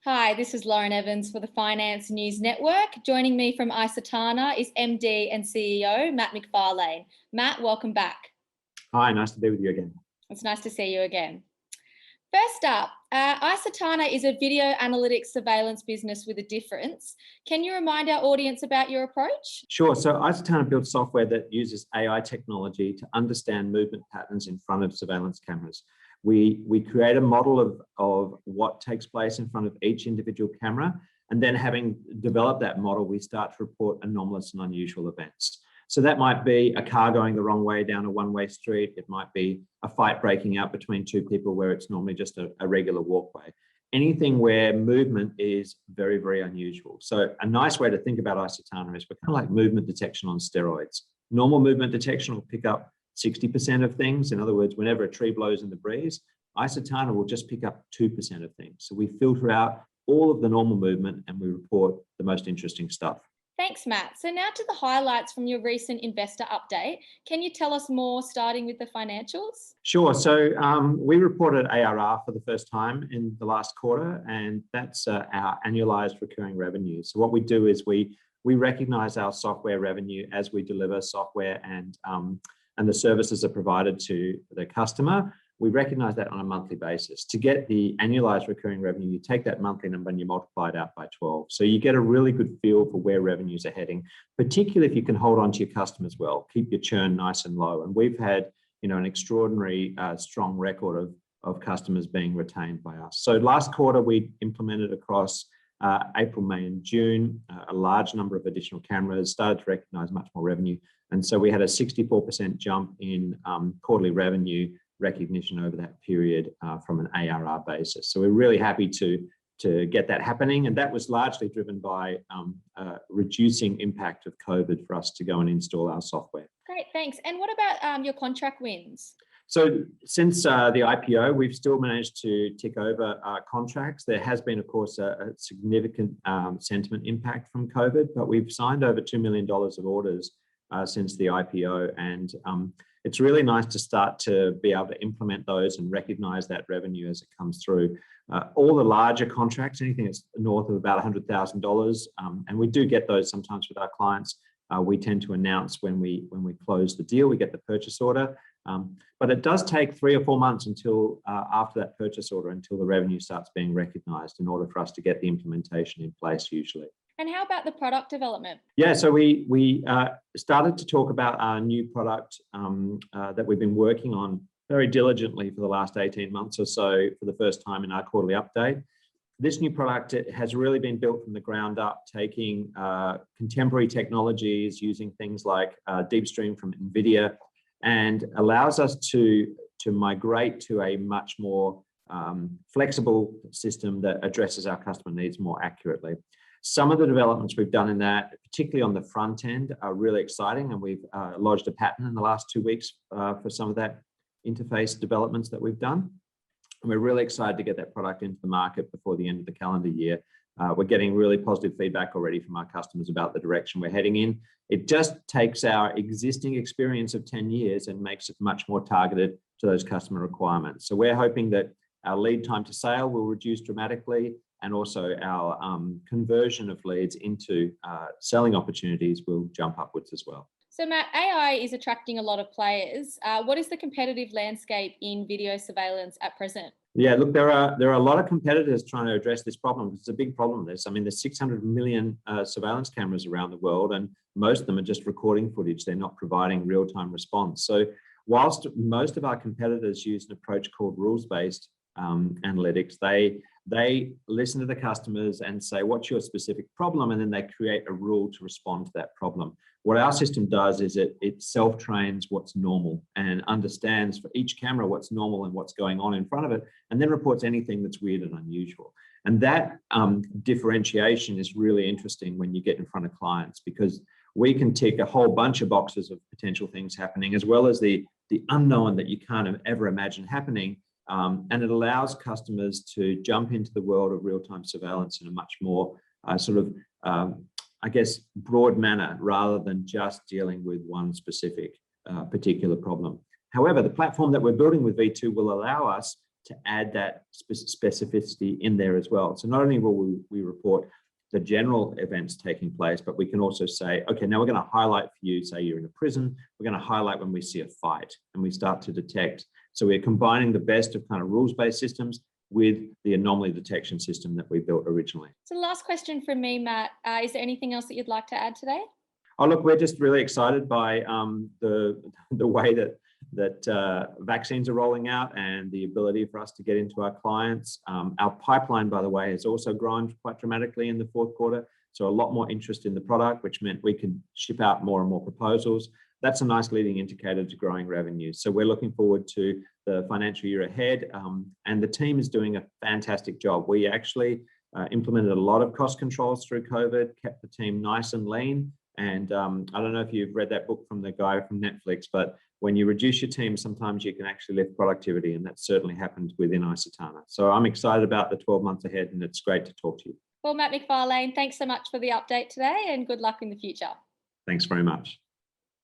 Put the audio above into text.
Hi, this is Lauren Evans for the Finance News Network. Joining me from icetana is MD and CEO Matt Macfarlane. Matt, welcome back. Hi, nice to be with you again. It's nice to see you again. First up, icetana is a video analytics surveillance business with a difference. Can you remind our audience about your approach? Sure. So icetana builds software that uses AI technology to understand movement patterns in front of surveillance cameras. We create a model of what takes place in front of each individual camera, and then having developed that model, we start to report anomalous and unusual events. So that might be a car going the wrong way down a one-way street. It might be a fight breaking out between two people where it's normally just a regular walkway. Anything where movement is very, very unusual. So a nice way to think about icetana is we're kind of like movement detection on steroids. Normal movement detection will pick up 60% of things. In other words, whenever a tree blows in the breeze, icetana will just pick up 2% of things. So we filter out all of the normal movement and we report the most interesting stuff. Thanks, Matt. So now to the highlights from your recent investor update. Can you tell us more, starting with the financials? Sure. So we reported ARR for the first time in the last quarter, and that's our annualized recurring revenue. So what we do is we recognize our software revenue as we deliver software and the services are provided to the customer. We recognize that on a monthly basis. To get the annualized recurring revenue, you take that monthly number and you multiply it out by 12. So you get a really good feel for where revenues are heading, particularly if you can hold on to your customers well, keep your churn nice and low. And we've had, an extraordinary strong record of customers being retained by us. So last quarter, we implemented across April, May, and June, a large number of additional cameras, started to recognize much more revenue. And so we had a 64% jump in quarterly revenue recognition over that period from an ARR basis. So we're really happy to get that happening. And that was largely driven by reducing impact of COVID for us to go and install our software. Great, thanks. And what about your contract wins? So since the IPO, we've still managed to tick over contracts. There has been, of course, a significant sentiment impact from COVID, but we've signed over $2 million of orders since the IPO. And it's really nice to start to be able to implement those and recognize that revenue as it comes through. All the larger contracts, anything that's north of about $100,000, and we do get those sometimes with our clients. We tend to announce when we close the deal, we get the purchase order. But it does take 3 or 4 months until after that purchase order, until the revenue starts being recognized in order for us to get the implementation in place usually. And how about the product development? Yeah, so we started to talk about our new product that we've been working on very diligently for the last 18 months or so for the first time in our quarterly update. This new product has really been built from the ground up, taking contemporary technologies, using things like DeepStream from NVIDIA, and allows us to migrate to a much more flexible system that addresses our customer needs more accurately. Some of the developments we've done in that, particularly on the front end, are really exciting, and we've lodged a patent in the last 2 weeks for some of that interface developments that we've done. And we're really excited to get that product into the market before the end of the calendar year. We're getting really positive feedback already from our customers about the direction we're heading in. It just takes our existing experience of 10 years and makes it much more targeted to those customer requirements. So we're hoping that our lead time to sale will reduce dramatically, and also our conversion of leads into selling opportunities will jump upwards as well. So Matt, AI is attracting a lot of players. What is the competitive landscape in video surveillance at present? Yeah, look, there are a lot of competitors trying to address this problem. It's a big problem. There's 600 million surveillance cameras around the world, and most of them are just recording footage. They're not providing real-time response. So whilst most of our competitors use an approach called rules-based analytics, they listen to the customers and say, what's your specific problem? And then they create a rule to respond to that problem. What our system does is it self-trains what's normal and understands for each camera what's normal and what's going on in front of it, and then reports anything that's weird and unusual. And that differentiation is really interesting when you get in front of clients, because we can tick a whole bunch of boxes of potential things happening, as well as the unknown that you can't ever imagine happening. And it allows customers to jump into the world of real-time surveillance in a much more broad manner, rather than just dealing with one specific particular problem. However, the platform that we're building with V2 will allow us to add that specificity in there as well. So not only will we report the general events taking place, but we can also say, okay, now we're going to highlight for you, say you're in a prison, we're going to highlight when we see a fight, and we start to detect. So we're combining the best of kind of rules-based systems with the anomaly detection system that we built originally. So last question from me, Matt. Is there anything else that you'd like to add today? Oh, look, we're just really excited by the way that vaccines are rolling out and the ability for us to get into our clients. Our pipeline, by the way, has also grown quite dramatically in the fourth quarter. So a lot more interest in the product, which meant we could ship out more and more proposals. That's a nice leading indicator to growing revenue. So we're looking forward to the financial year ahead. And the team is doing a fantastic job. We actually implemented a lot of cost controls through COVID, kept the team nice and lean. And I don't know if you've read that book from the guy from Netflix, but when you reduce your team, sometimes you can actually lift productivity, and that certainly happened within icetana. So I'm excited about the 12 months ahead, and it's great to talk to you. Well, Matt Macfarlane, thanks so much for the update today, and good luck in the future. Thanks very much.